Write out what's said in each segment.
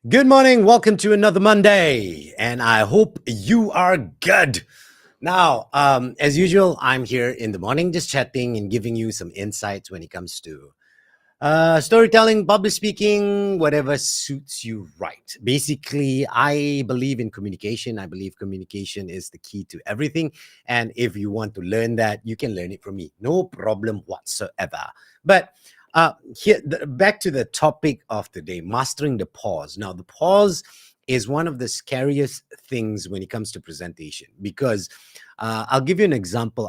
Good morning. Welcome to another Monday, and I hope you are good. Now, as usual, I'm here in the morning just chatting and giving you some insights when it comes to storytelling, public speaking, whatever suits you right. Basically, I believe in communication. I believe communication is the key to everything. And if you want to learn that, you can learn it from me. No problem whatsoever. But back to the topic of the day, mastering the pause. Now, the pause is one of the scariest things when it comes to presentation because I'll give you an example.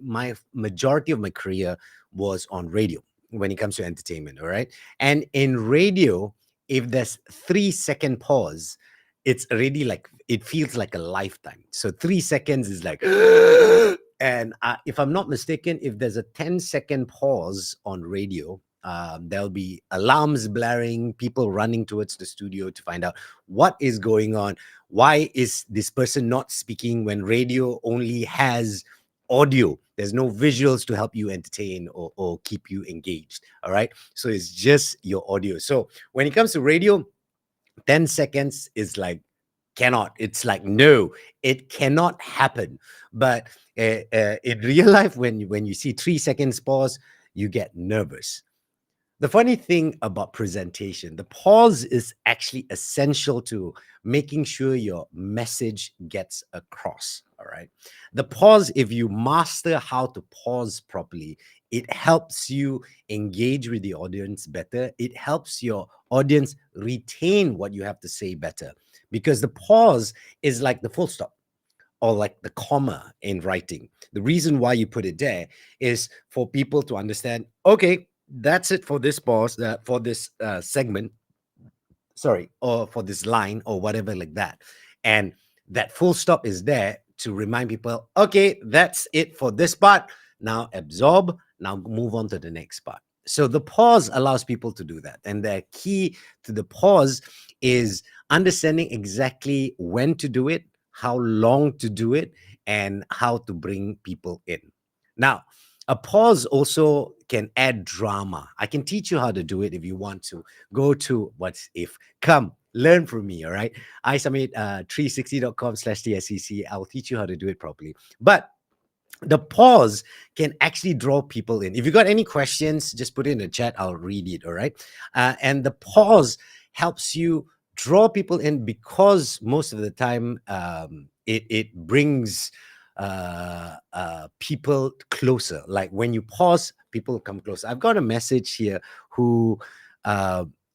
My majority of my career was on radio when it comes to entertainment. All right. And in radio, if there's 3 second pause, it's already like it feels like a lifetime. So 3 seconds is like, and if I'm not mistaken, if there's a 10-second pause on radio, there'll be alarms blaring, people running towards the studio to find out what is going on. Why is this person not speaking when radio only has audio? There's no visuals to help you entertain or keep you engaged. All right. So it's just your audio. So when it comes to radio, 10 seconds is like, cannot. It's like, no, it cannot happen. But in real life, when you see 3 seconds pause, you get nervous. The funny thing about presentation, the pause is actually essential to making sure your message gets across. All right. The pause, if you master how to pause properly, it helps you engage with the audience better. It helps your audience retain what you have to say better because the pause is like the full stop or like the comma in writing. The reason why you put it there is for people to understand, okay, that's it for this pause, for this segment, sorry, or for this line or whatever like that. And that full stop is there to remind people, okay, that's it for this part. Now absorb, now move on to the next part. So the pause allows people to do that. And the key to the pause is understanding exactly when to do it, how long to do it, and how to bring people in. Now, a pause also can add drama. I can teach you how to do it if you want to. Go to What's If. Come, learn from me, all right? I submit 360.com/TSCC. I'll teach you how to do it properly. But the pause can actually draw people in. If you got any questions, just put it in the chat. I'll read it, all right? And the pause helps you draw people in because most of the time it brings people closer. Like when you pause, people come closer. I've got a message here who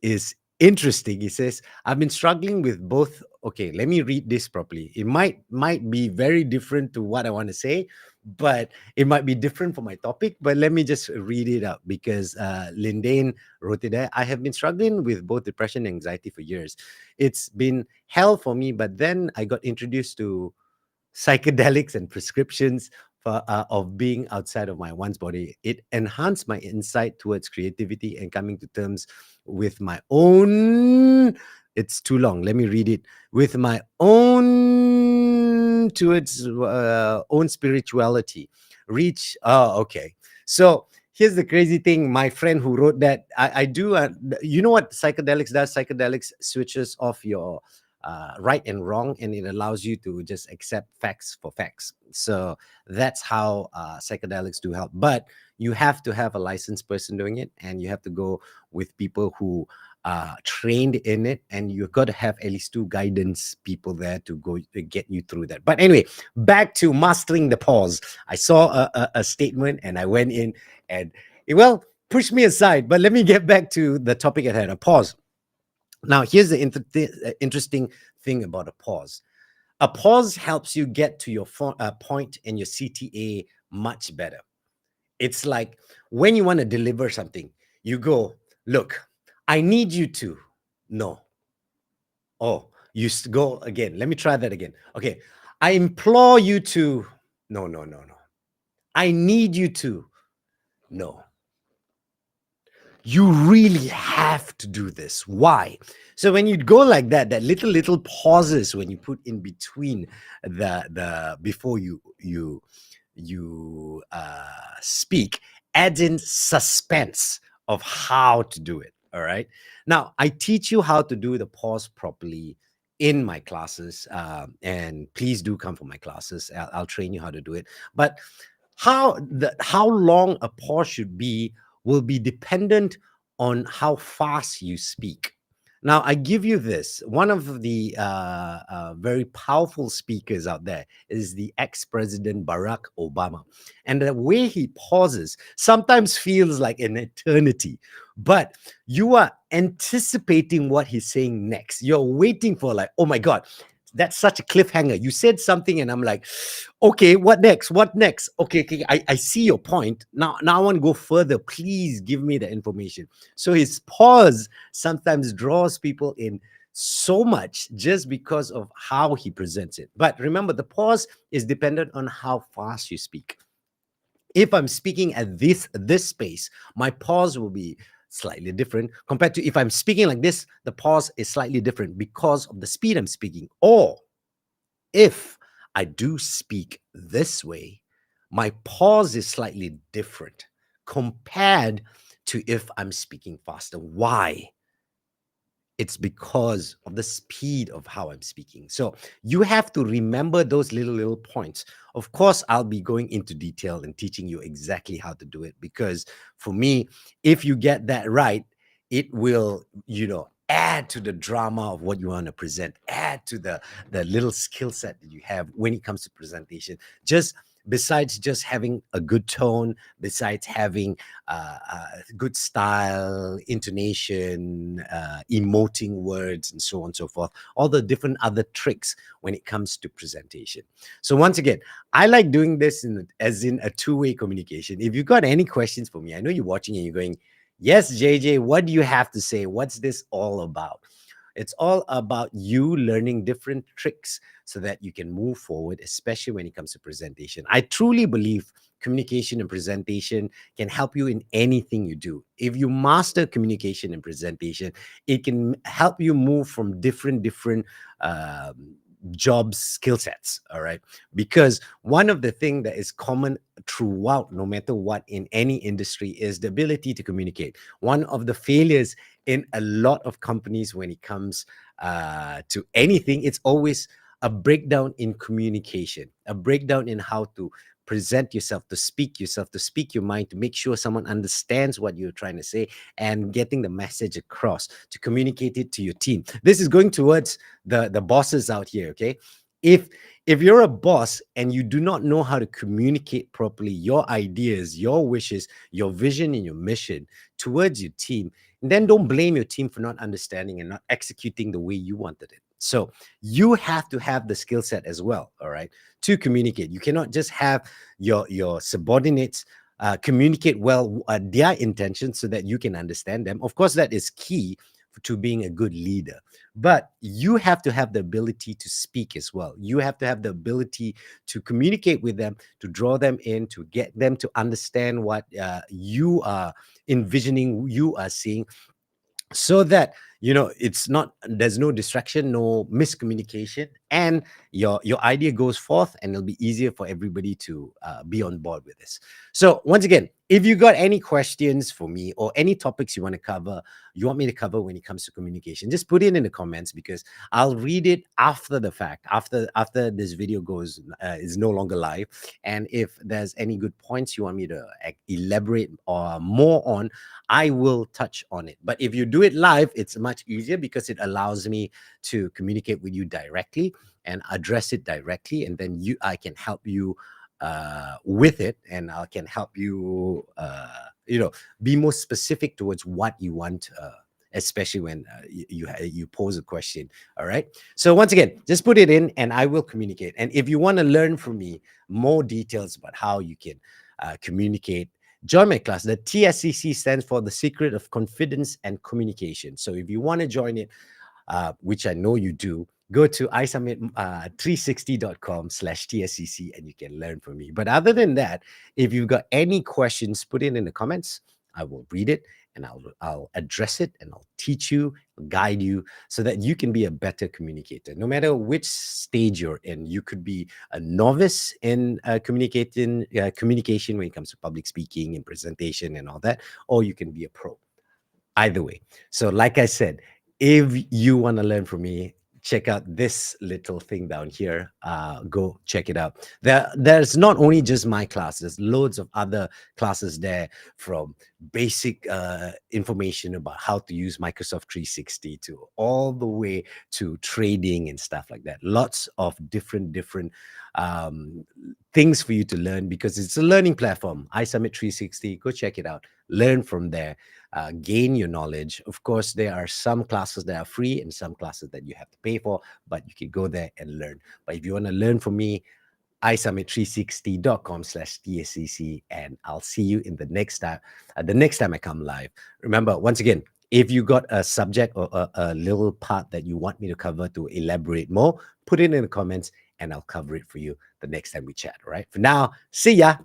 is interesting. He says, I've been struggling with both. Okay, let me read this properly. It might be very different to what I want to say, but it might be different for my topic. But let me just read it up because Lindane wrote it there. I have been struggling with both depression and anxiety for years. It's been hell for me, but then I got introduced to psychedelics and prescriptions of being outside of my one's body. It enhanced my insight towards creativity and coming to terms with my own. It's too long. Let me read it. With my own towards own spirituality. Reach. Oh, okay. So here's the crazy thing. My friend who wrote that, I do. You know what psychedelics does? Psychedelics switches off your right and wrong, and it allows you to just accept facts for facts. So that's how psychedelics do help. But you have to have a licensed person doing it, and you have to go with people who are trained in it, and you've got to have at least two guidance people there to go to get you through that. But anyway, back to mastering the pause. I saw a statement, and I went in, and well, pushed me aside. But let me get back to the topic at hand. A pause. Now, here's the interesting thing about a pause. A pause helps you get to your point in your CTA much better. It's like when you want to deliver something, you go, look, I need you to. No. Oh, go again. Let me try that again. Okay. I implore you to. No, no, no, no. I need you to. No. You really have to do this. Why? So when you go like that, that little pauses when you put in between the before you speak adds in suspense of how to do it. All right. Now, I teach you how to do the pause properly in my classes. And please do come for my classes. I'll train you how to do it. But how long a pause should be will be dependent on how fast you speak. Now, I give you this. One of the very powerful speakers out there is the ex-president Barack Obama. And the way he pauses sometimes feels like an eternity, but you are anticipating what he's saying next. You're waiting for, like, oh my God, that's such a cliffhanger. You said something, and I'm like, okay, what next? What next? Okay, okay, I see your point. Now I want to go further. Please give me the information. So his pause sometimes draws people in so much just because of how he presents it. But remember, the pause is dependent on how fast you speak. If I'm speaking at this space, my pause will be slightly different compared to if I'm speaking like this. The pause is slightly different because of the speed I'm speaking. Or if I do speak this way, my pause is slightly different compared to if I'm speaking faster. Why? It's because of the speed of how I'm speaking. So you have to remember those little points. Of course, I'll be going into detail and teaching you exactly how to do it, because for me, if you get that right, it will, add to the drama of what you want to present, add to the little skill set that you have when it comes to presentation. Just besides just having a good tone, besides having good style, intonation, emoting words, and so on and so forth, all the different other tricks when it comes to presentation. So once again, I like doing this as in a two-way communication. If you've got any questions for me, I know you're watching and you're going, yes, JJ, what do you have to say? What's this all about? It's all about you learning different tricks so that you can move forward, especially when it comes to presentation. I truly believe communication and presentation can help you in anything you do. If you master communication and presentation, it can help you move from different jobs skill sets. All right, because one of the things that is common throughout, no matter what, in any industry, is the ability to communicate. One of the failures in a lot of companies when it comes to anything, it's always a breakdown in communication, a breakdown in how to present yourself, to speak your mind, to make sure someone understands what you're trying to say, and getting the message across, to communicate it to your team. This is going towards the bosses out here, okay? If you're a boss and you do not know how to communicate properly your ideas, your wishes, your vision, and your mission towards your team, then don't blame your team for not understanding and not executing the way you wanted it. So you have to have the skill set as well, all right, to communicate. You cannot just have your subordinates communicate well their intentions so that you can understand them. Of course, that is key to being a good leader, but you have to have the ability to speak as well. You have to have the ability to communicate with them, to draw them in, to get them to understand what you are envisioning, you are seeing, so that it's not, there's no distraction, no miscommunication, and your idea goes forth, and it'll be easier for everybody to be on board with this. So once again, if you got any questions for me or any topics you want me to cover when it comes to communication, just put it in the comments, because I'll read it after the fact, after this video goes is no longer live. And if there's any good points you want me to elaborate or more on, I will touch on it. But if you do it live, it's much easier because it allows me to communicate with you directly and address it directly. And then I can help you with it, and I can help you, be more specific towards what you want, especially when you pose a question. All right. So once again, just put it in, and I will communicate. And if you want to learn from me more details about how you can communicate, join my class. The TSCC stands for the Secret of Confidence and Communication. So if you want to join it, which I know you do, go to isummit360.com/TSCC and you can learn from me. But other than that, if you've got any questions, put it in the comments. I will read it, and I'll address it, and I'll teach you, guide you, so that you can be a better communicator. No matter which stage you're in, you could be a novice in communication when it comes to public speaking and presentation and all that, or you can be a pro. either way. So, like I said, if you want to learn from me, check out this little thing down here. Go check it out. There's not only just my class, there's loads of other classes there, from basic information about how to use Microsoft 360 to all the way to trading and stuff like that. Lots of different um, things for you to learn, because it's a learning platform. iSummit 360, go check it out. Learn from there, gain your knowledge. Of course, there are some classes that are free and some classes that you have to pay for, but you can go there and learn. But if you want to learn from me, iSummit360.com/TSCC, and I'll see you in the next time I come live. Remember, once again, if you got a subject or a little part that you want me to cover to elaborate more, put it in the comments and I'll cover it for you the next time we chat. All right. For now, see ya.